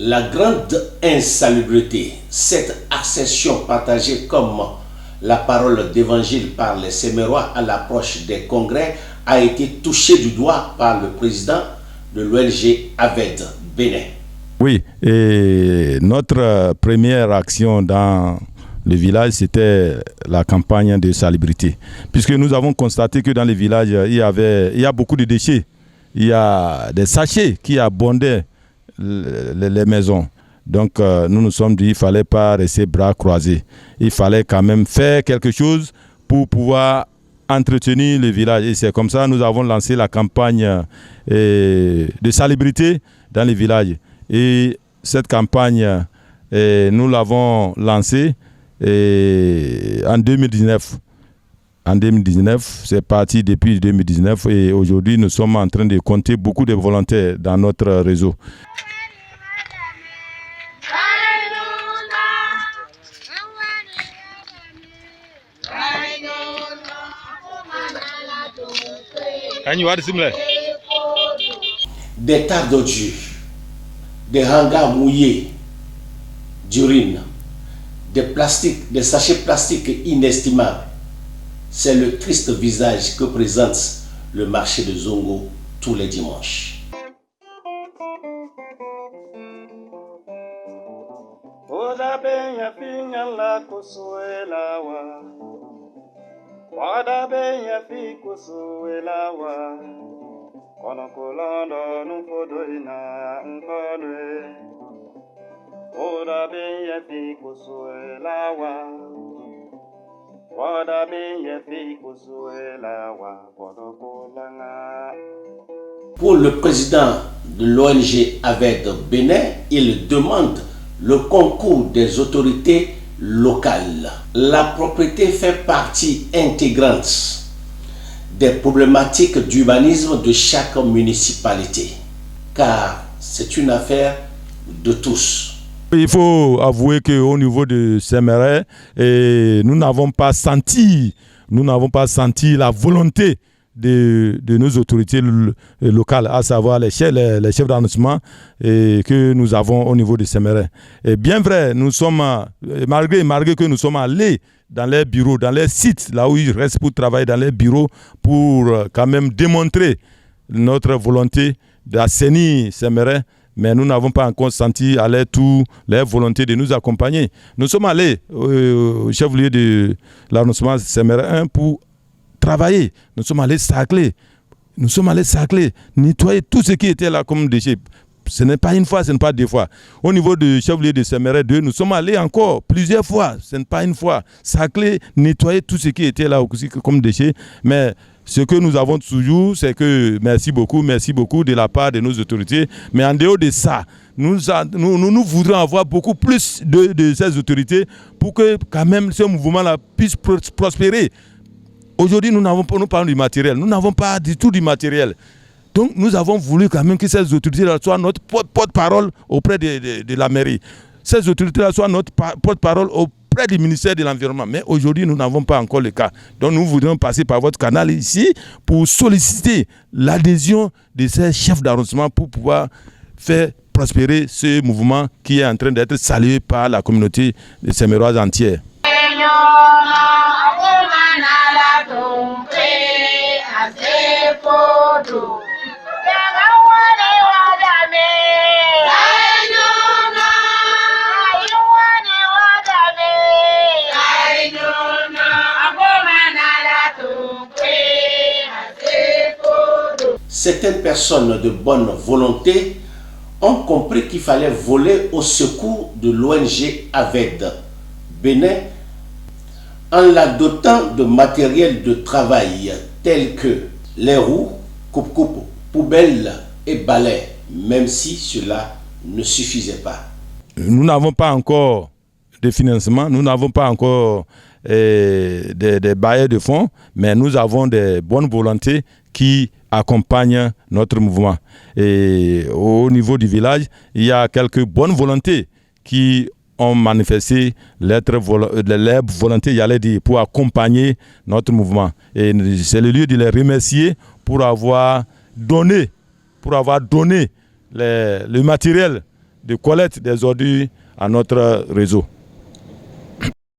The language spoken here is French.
La grande insalubrité, cette accession partagée comme la parole d'évangile par les Sémérois à l'approche des congrès, a été touchée du doigt par le président de l'ONG AVED, Bénin. Oui, et notre première action dans le village, c'était la campagne de salubrité. Puisque nous avons constaté que dans les villages, il y a beaucoup de déchets. Il y a des sachets qui abondaient les maisons. Donc nous nous sommes dit qu'il ne fallait pas rester bras croisés. Il fallait quand même faire quelque chose pour pouvoir entretenir le village. Et c'est comme ça que nous avons lancé la campagne de salubrité dans les villages. Et cette campagne, nous l'avons lancée en 2019. En 2019, c'est parti depuis 2019 et aujourd'hui nous sommes en train de compter beaucoup de volontaires dans notre réseau. Des tas d'ordures, des hangars mouillés d'urine, des sachets plastiques inestimables. C'est le triste visage que présente le marché de Zongo tous les dimanches. Pour le président de l'ONG AVED Bénin, il demande le concours des autorités locales. La propriété fait partie intégrante des problématiques d'urbanisme de chaque municipalité, car c'est une affaire de tous. Il faut avouer qu'au niveau de Sémérais, nous n'avons pas senti la volonté de nos autorités locales, à savoir les chefs d'arrondissement que nous avons au niveau de Sémérais. Et bien vrai, nous sommes, malgré que nous sommes allés dans les bureaux, dans les sites, là où ils restent pour travailler dans les bureaux, pour quand même démontrer notre volonté d'assainir Sémérais. Mais nous n'avons pas encore senti à leur tour leur volonté de nous accompagner. Nous sommes allés au chef-lieu de l'arrondissement Sémérais 1 pour travailler. Nous sommes allés sacler, nettoyer tout ce qui était là comme déchets. Ce n'est pas une fois, ce n'est pas deux fois. Au niveau du chef-lieu de Sémérais 2, nous sommes allés encore plusieurs fois, ce n'est pas une fois, sacler, nettoyer tout ce qui était là aussi comme déchets. Mais ce que nous avons toujours, c'est que merci beaucoup de la part de nos autorités. Mais en dehors de ça, nous voudrions avoir beaucoup plus de ces autorités pour que quand même ce mouvement-là puisse prospérer. Aujourd'hui, nous parlons du matériel. Nous n'avons pas du tout du matériel. Donc, nous avons voulu quand même que ces autorités-là soient notre porte-parole auprès de la mairie. Ces autorités-là soient notre porte-parole auprès du ministère de l'Environnement. Mais aujourd'hui, nous n'avons pas encore le cas. Donc, nous voudrions passer par votre canal ici pour solliciter l'adhésion de ces chefs d'arrondissement pour pouvoir faire prospérer ce mouvement qui est en train d'être salué par la communauté séméroise entière. Certaines personnes de bonne volonté ont compris qu'il fallait voler au secours de l'ONG AVED Bénin en la dotant de matériel de travail tels que les roues, coupe-coupe, poubelles et balais, même si cela ne suffisait pas. Nous n'avons pas encore de financement, nous n'avons pas encore des bailleurs de fonds, mais nous avons des bonnes volontés qui accompagnent notre mouvement. Et au niveau du village, il y a quelques bonnes volontés qui ont manifesté leur volonté, j'allais dire, pour accompagner notre mouvement. Et c'est le lieu de les remercier pour avoir donné le matériel de collecte des ordures à notre réseau.